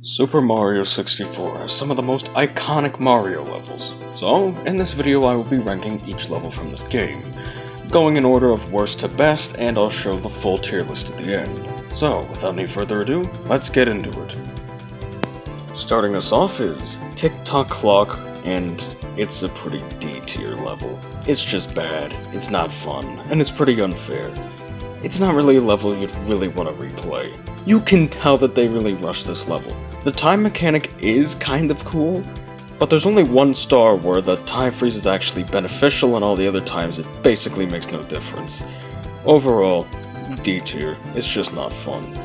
Super Mario 64 has some of the most iconic Mario levels, so in this video I will be ranking each level from this game, going in order of worst to best, and I'll show the full tier list at the end. So, without any further ado, let's get into it. Starting us off is Tick Tock Clock, and it's a pretty D tier level. It's just bad, it's not fun, and it's pretty unfair. It's not really a level you'd really want to replay. You can tell that they really rushed this level. The time mechanic is kind of cool, but there's only one star where the time freeze is actually beneficial, and all the other times it basically makes no difference. Overall, D tier. It's just not fun.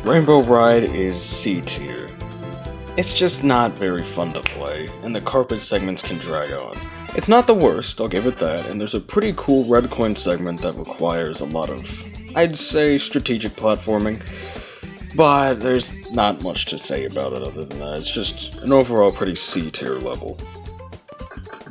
Rainbow Ride is C tier. It's just not very fun to play, and the carpet segments can drag on. It's not the worst, I'll give it that, and there's a pretty cool red coin segment that requires a lot of, I'd say, strategic platforming, but there's not much to say about it other than that. It's just an overall pretty C tier level.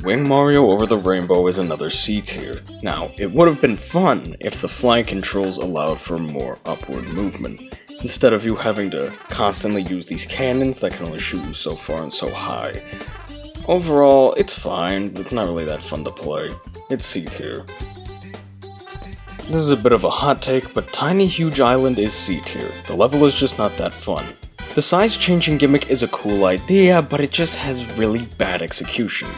Wing Mario Over the Rainbow is another C tier. Now, it would have been fun if the flying controls allowed for more upward movement, instead of you having to constantly use these cannons that can only shoot you so far and so high. Overall, it's fine, but it's not really that fun to play. It's C tier. This is a bit of a hot take, but Tiny Huge Island is C tier. The level is just not that fun. The size changing gimmick is a cool idea, but it just has really bad execution.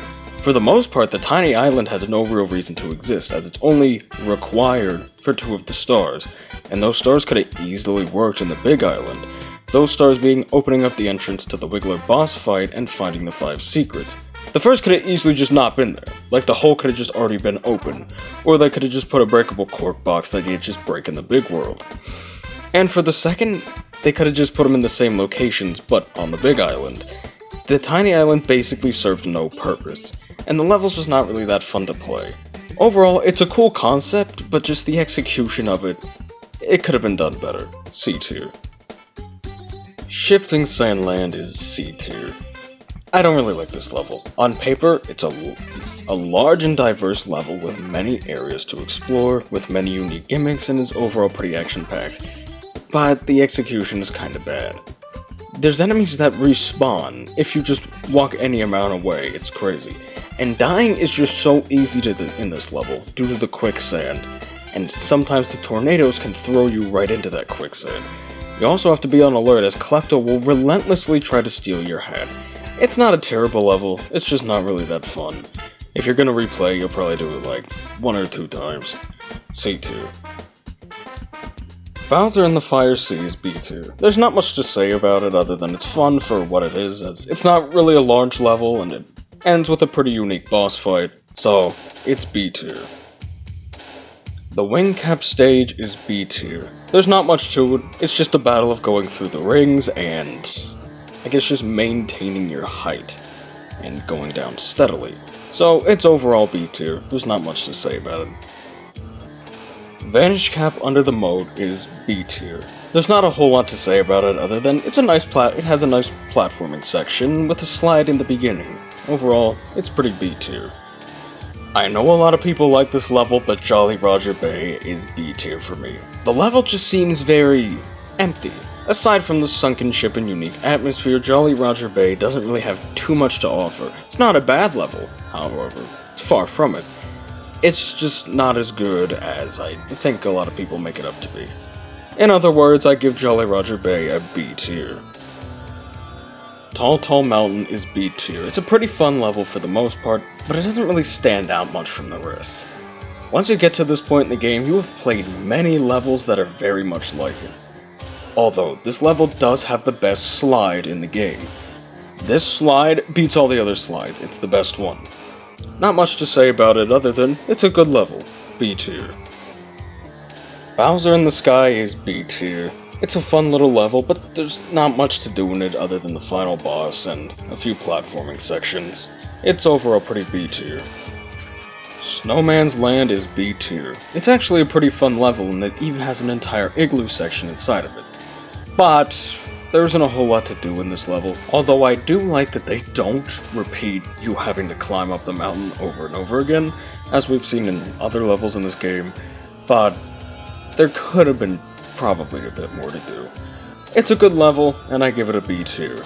For the most part, the tiny island has no real reason to exist, as it's only required for 2 of the stars, and those stars could have easily worked in the big island. Those stars being opening up the entrance to the Wiggler boss fight and finding the 5 secrets. The first could have easily just not been there, like the hole could have just already been open, or they could have just put a breakable cork box that you just break in the big world. And for the second, they could have just put them in the same locations, but on the big island. The tiny island basically served no purpose, and the level's just not really that fun to play. Overall, it's a cool concept, but just the execution of it, it could have been done better. C tier. Shifting Sandland is C tier. I don't really like this level. On paper, it's a large and diverse level with many areas to explore, with many unique gimmicks, and is overall pretty action-packed. But the execution is kinda bad. There's enemies that respawn if you just walk any amount away, it's crazy. And dying is just so easy in this level, due to the quicksand, and sometimes the tornadoes can throw you right into that quicksand. You also have to be on alert, as Klepto will relentlessly try to steal your hat. It's not a terrible level, it's just not really that fun. If you're gonna replay, you'll probably do it like 1 or 2 times. C tier. Bowser in the Fire Sea is B tier. There's not much to say about it other than it's fun for what it is, as it's not really a large level and it ends with a pretty unique boss fight, so it's B tier. The Wing Cap stage is B tier. There's not much to it, it's just a battle of going through the rings and I guess just maintaining your height and going down steadily. So it's overall B tier, there's not much to say about it. Vanish Cap Under the Moat is B tier. There's not a whole lot to say about it other than it has a nice platforming section with a slide in the beginning. Overall, it's pretty B tier. I know a lot of people like this level, but Jolly Roger Bay is B tier for me. The level just seems very empty. Aside from the sunken ship and unique atmosphere, Jolly Roger Bay doesn't really have too much to offer. It's not a bad level, however, it's far from it. It's just not as good as I think a lot of people make it up to be. In other words, I give Jolly Roger Bay a B tier. Tall Tall Mountain is B tier. It's a pretty fun level for the most part, but it doesn't really stand out much from the rest. Once you get to this point in the game, you have played many levels that are very much like it. Although, this level does have the best slide in the game. This slide beats all the other slides, it's the best one. Not much to say about it other than it's a good level. B tier. Bowser in the Sky is B tier. It's a fun little level, but there's not much to do in it other than the final boss and a few platforming sections. It's overall pretty B tier. Snowman's Land is B tier. It's actually a pretty fun level and it even has an entire igloo section inside of it. But there isn't a whole lot to do in this level, although I do like that they don't repeat you having to climb up the mountain over and over again, as we've seen in other levels in this game, but there could have been probably a bit more to do. It's a good level, and I give it a B tier.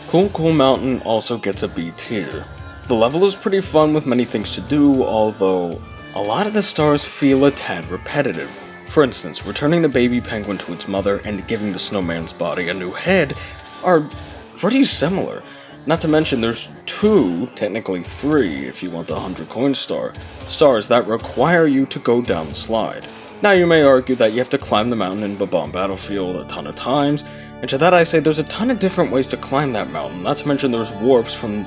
Cool Mountain also gets a B tier. The level is pretty fun with many things to do, although a lot of the stars feel a tad repetitive. For instance, returning the baby penguin to its mother and giving the snowman's body a new head are pretty similar. Not to mention there's 2, technically 3 if you want the 100 coin stars that require you to go down the slide. Now you may argue that you have to climb the mountain in Bob-omb Battlefield a ton of times, and to that I say there's a ton of different ways to climb that mountain, not to mention there's warps from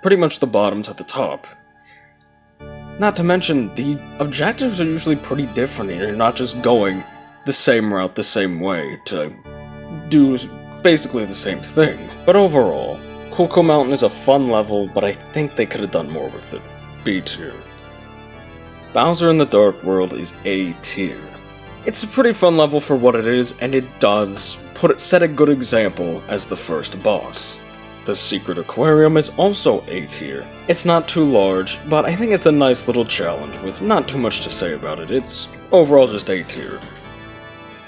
pretty much the bottom to the top. Not to mention, the objectives are usually pretty different, and you're not just going the same route the same way to do basically the same thing. But overall, Cool Mountain is a fun level, but I think they could have done more with it. B tier. Bowser in the Dark World is A tier. It's a pretty fun level for what it is, and it does set a good example as the first boss. The Secret Aquarium is also A tier. It's not too large, but I think it's a nice little challenge with not too much to say about it. It's overall just A tier.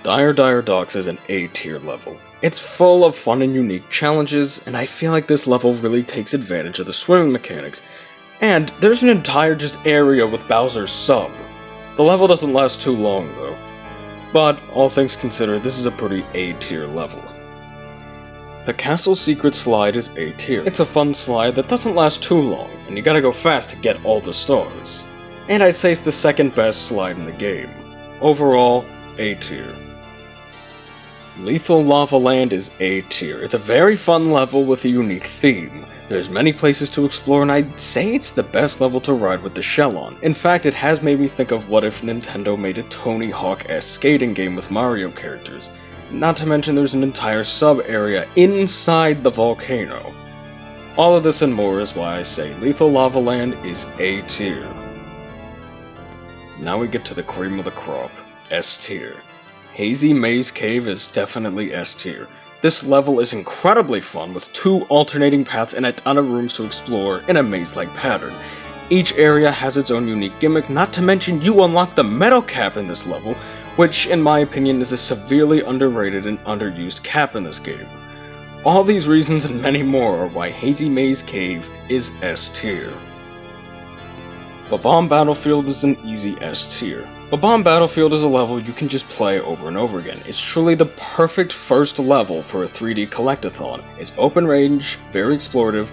Dire Docks is an A tier level. It's full of fun and unique challenges, and I feel like this level really takes advantage of the swimming mechanics. And there's an entire just area with Bowser's sub. The level doesn't last too long though. But, all things considered, this is a pretty A tier level. The Castle Secret Slide is A tier. It's a fun slide that doesn't last too long, and you gotta go fast to get all the stars. And I'd say it's the second best slide in the game. Overall, A tier. Lethal Lava Land is A tier. It's a very fun level with a unique theme. There's many places to explore, and I'd say it's the best level to ride with the shell on. In fact, it has made me think of what if Nintendo made a Tony Hawk-esque skating game with Mario characters. Not to mention there's an entire sub-area inside the volcano. All of this and more is why I say Lethal Lava Land is A tier. Now we get to the cream of the crop, S tier. Hazy Maze Cave is definitely S tier. This level is incredibly fun with 2 alternating paths and a ton of rooms to explore in a maze-like pattern. Each area has its own unique gimmick, not to mention you unlock the metal cap in this level, which in my opinion is a severely underrated and underused cap in this game. All these reasons and many more are why Hazy Maze Cave is S tier. Bob-omb Battlefield is an easy S tier. Bob-omb Battlefield is a level you can just play over and over again. It's truly the perfect first level for a 3D collectathon. It's open range, very explorative,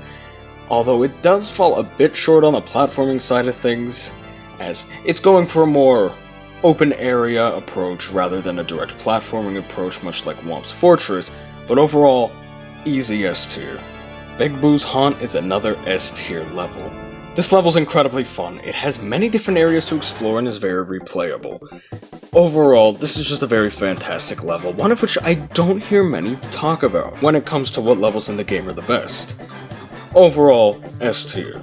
although it does fall a bit short on the platforming side of things, as it's going for a more open area approach rather than a direct platforming approach much like Whomp's Fortress, but overall, easy S tier. Big Boo's Haunt is another S tier level. This level's incredibly fun. It has many different areas to explore and is very replayable. Overall, this is just a very fantastic level, one of which I don't hear many talk about when it comes to what levels in the game are the best. Overall, S tier.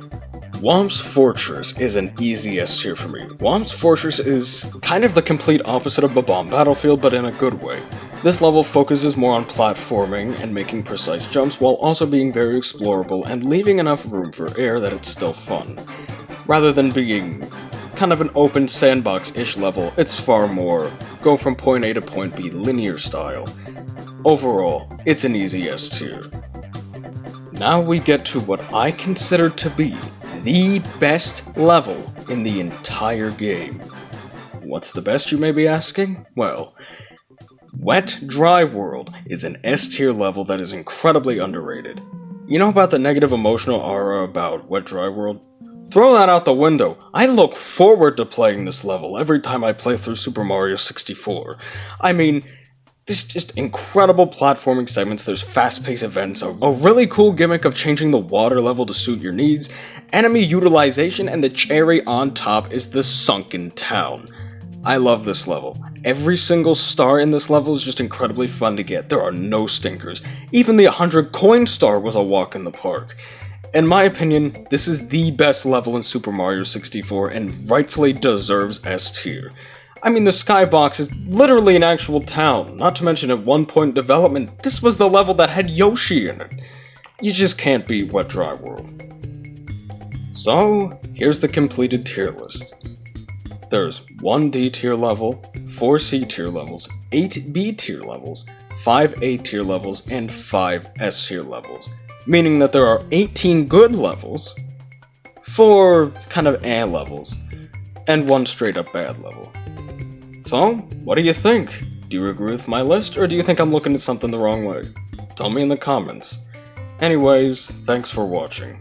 Whomp's Fortress is an easy S tier for me. Whomp's Fortress is kind of the complete opposite of Bob-omb Battlefield, but in a good way. This level focuses more on platforming and making precise jumps while also being very explorable and leaving enough room for air that it's still fun. Rather than being kind of an open sandbox-ish level, it's far more go from point A to point B linear style. Overall, it's an easy S tier. Now we get to what I consider to be the best level in the entire game. What's the best, you may be asking? Well, Wet Dry World is an S tier level that is incredibly underrated. You know about the negative emotional aura about Wet Dry World? Throw that out the window. I look forward to playing this level every time I play through Super Mario 64. I mean, there's just incredible platforming segments, there's fast-paced events, a really cool gimmick of changing the water level to suit your needs, enemy utilization, and the cherry on top is the Sunken Town. I love this level. Every single star in this level is just incredibly fun to get. There are no stinkers. Even the 100 coin star was a walk in the park. In my opinion, this is the best level in Super Mario 64 and rightfully deserves S tier. I mean, the skybox is literally an actual town, not to mention at one point in development, this was the level that had Yoshi in it. You just can't beat Wet Dry World. So, here's the completed tier list. there's 1 D tier level, 4 C tier levels, 8 B tier levels, 5 A tier levels, and 5 S tier levels, meaning that there are 18 good levels, 4 kind of eh levels, and 1 straight up bad level. So, what do you think? Do you agree with my list, or do you think I'm looking at something the wrong way? Tell me in the comments. Anyways, thanks for watching.